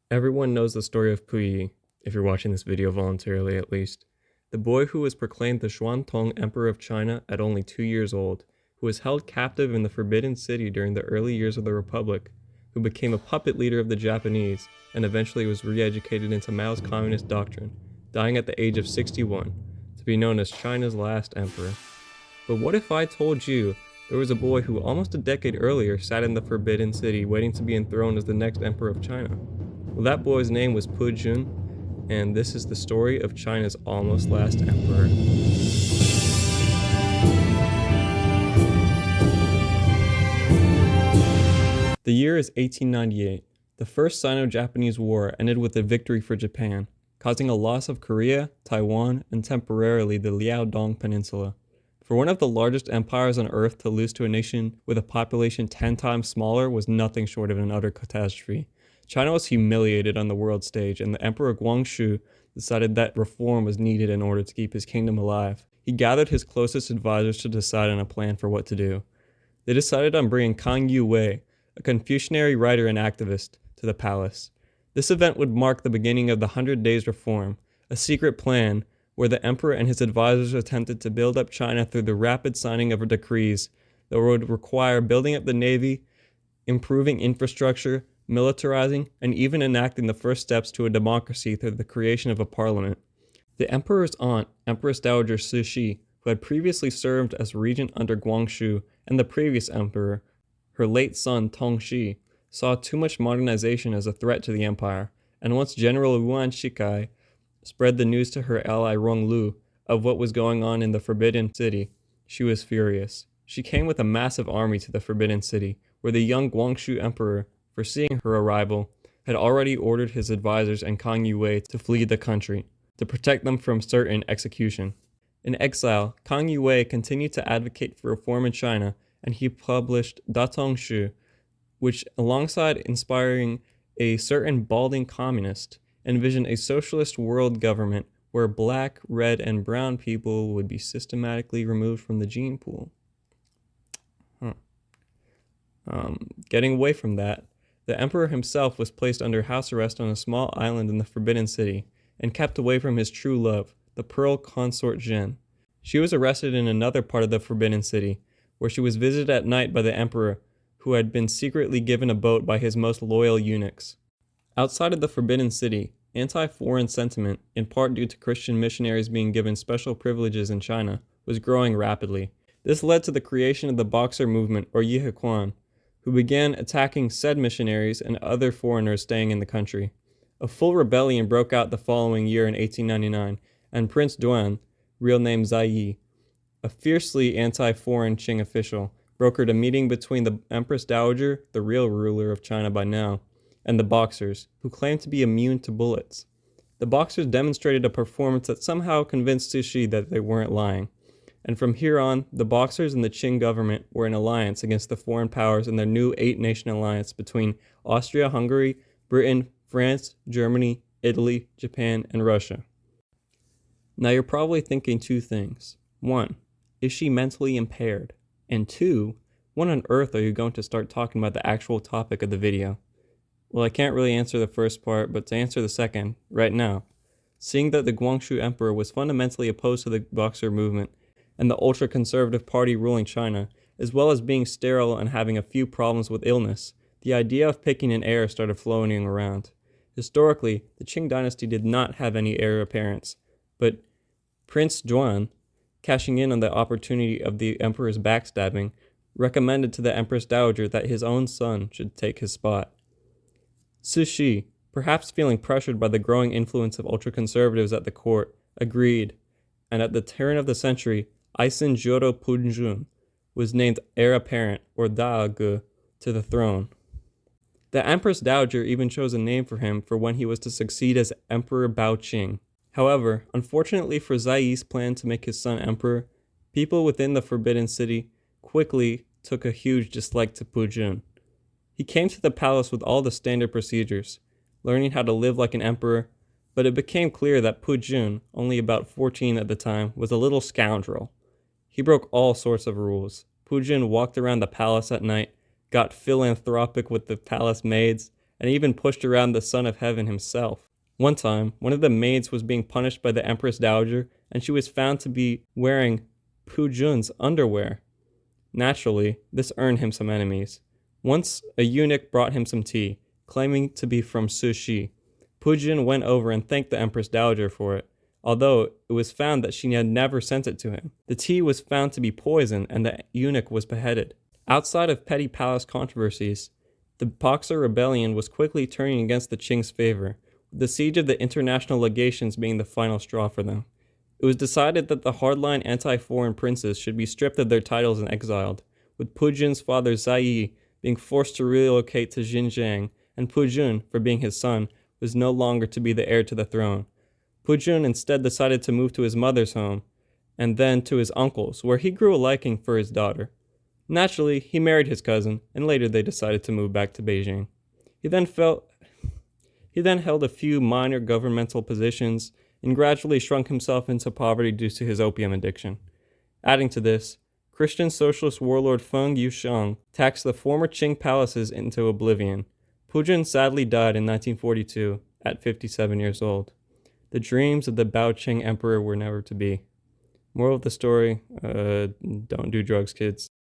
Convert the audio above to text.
Everyone knows the story of Puyi, if you're watching this video voluntarily at least. The boy who was proclaimed the Xuantong Emperor of China at only 2 years old, who was held captive in the Forbidden City during the early years of the Republic, who became a puppet leader of the Japanese, and eventually was re-educated into Mao's communist doctrine, dying at the age of 61, to be known as China's last emperor. But what if I told you there was a boy who almost a decade earlier sat in the Forbidden City waiting to be enthroned as the next emperor of China? Well, that boy's name was Pujun, and this is the story of China's almost last emperor. The year is 1898. The First Sino-Japanese War ended with a victory for Japan, causing a loss of Korea, Taiwan, and temporarily the Liaodong Peninsula. For one of the largest empires on Earth to lose to a nation with a population 10 times smaller was nothing short of an utter catastrophe. China was humiliated on the world stage, and the Emperor Guangxu decided that reform was needed in order to keep his kingdom alive. He gathered his closest advisors to decide on a plan for what to do. They decided on bringing Kang Yu-wei, a Confucianary writer and activist, to the palace. This event would mark the beginning of the 100 Days Reform, a secret plan where the emperor and his advisors attempted to build up China through the rapid signing of decrees that would require building up the navy, improving infrastructure, militarizing, and even enacting the first steps to a democracy through the creation of a parliament. The emperor's aunt, Empress Dowager Cixi, who had previously served as regent under Guangxu and the previous emperor, her late son Tongxi, saw too much modernization as a threat to the empire, and once General Yuan Shikai spread the news to her ally Ronglu of what was going on in the Forbidden City, she was furious. She came with a massive army to the Forbidden City, where the young Guangxu emperor, foreseeing her arrival, had already ordered his advisors and Kang Yu-wei to flee the country, to protect them from certain execution. In exile, Kang Yu-wei continued to advocate for reform in China, and he published Da Tong Shu, which, alongside inspiring a certain balding communist, envisioned a socialist world government where black, red, and brown people would be systematically removed from the gene pool. Getting away from that, the emperor himself was placed under house arrest on a small island in the Forbidden City, and kept away from his true love, the pearl consort Zhen. She was arrested in another part of the Forbidden City, where she was visited at night by the emperor, who had been secretly given a boat by his most loyal eunuchs. Outside of the Forbidden City, anti-foreign sentiment, in part due to Christian missionaries being given special privileges in China, was growing rapidly. This led to the creation of the Boxer movement, or Yihequan, who began attacking said missionaries and other foreigners staying in the country. A full rebellion broke out the following year in 1899, and Prince Duan, real name Zai Yi, a fiercely anti-foreign Qing official, brokered a meeting between the Empress Dowager, the real ruler of China by now, and the Boxers, who claimed to be immune to bullets. The Boxers demonstrated a performance that somehow convinced Cixi that they weren't lying. And from here on, the Boxers and the Qing government were in alliance against the foreign powers in their new 8-nation alliance between Austria-Hungary, Britain, France, Germany, Italy, Japan, and Russia. Now you're probably thinking two things. 1, is she mentally impaired? And 2, when on earth are you going to start talking about the actual topic of the video? Well, I can't really answer the first part, but to answer the second, right now. Seeing that the Guangxu emperor was fundamentally opposed to the Boxer movement and the ultra-conservative party ruling China, as well as being sterile and having a few problems with illness, the idea of picking an heir started floating around. Historically, the Qing dynasty did not have any heir apparents, but Prince Duan, cashing in on the opportunity of the emperor's backstabbing, recommended to the Empress Dowager that his own son should take his spot. Cixi, perhaps feeling pressured by the growing influence of ultra-conservatives at the court, agreed, and at the turn of the century, Aisin Joro Pujun was named heir apparent, or Daage, to the throne. The Empress Dowager even chose a name for him for when he was to succeed as Emperor Baoqing. However, unfortunately for Zai Yi's plan to make his son emperor, people within the Forbidden City quickly took a huge dislike to Pujun. He came to the palace with all the standard procedures, learning how to live like an emperor, but it became clear that Pujun, only about 14 at the time, was a little scoundrel. He broke all sorts of rules. Pujun walked around the palace at night, got philanthropic with the palace maids, and even pushed around the Son of Heaven himself. One time, one of the maids was being punished by the Empress Dowager, and she was found to be wearing Pujun's underwear. Naturally, this earned him some enemies. Once, a eunuch brought him some tea, claiming to be from Sushi. Pujun went over and thanked the Empress Dowager for it, although it was found that she had never sent it to him. The tea was found to be poison, and the eunuch was beheaded. Outside of petty palace controversies, the Boxer Rebellion was quickly turning against the Qing's favor, with the siege of the international legations being the final straw for them. It was decided that the hardline anti-foreign princes should be stripped of their titles and exiled, with Pujun's father Zai being forced to relocate to Xinjiang, and Pujun, for being his son, was no longer to be the heir to the throne. Pujun instead decided to move to his mother's home, and then to his uncle's, where he grew a liking for his daughter. Naturally, he married his cousin, and later they decided to move back to Beijing. He then held a few minor governmental positions and gradually shrunk himself into poverty due to his opium addiction. Adding to this, Christian socialist warlord Feng Yuxiang taxed the former Qing palaces into oblivion. Pujun sadly died in 1942 at 57 years old. The dreams of the Baoqing emperor were never to be. Moral of the story, don't do drugs, kids.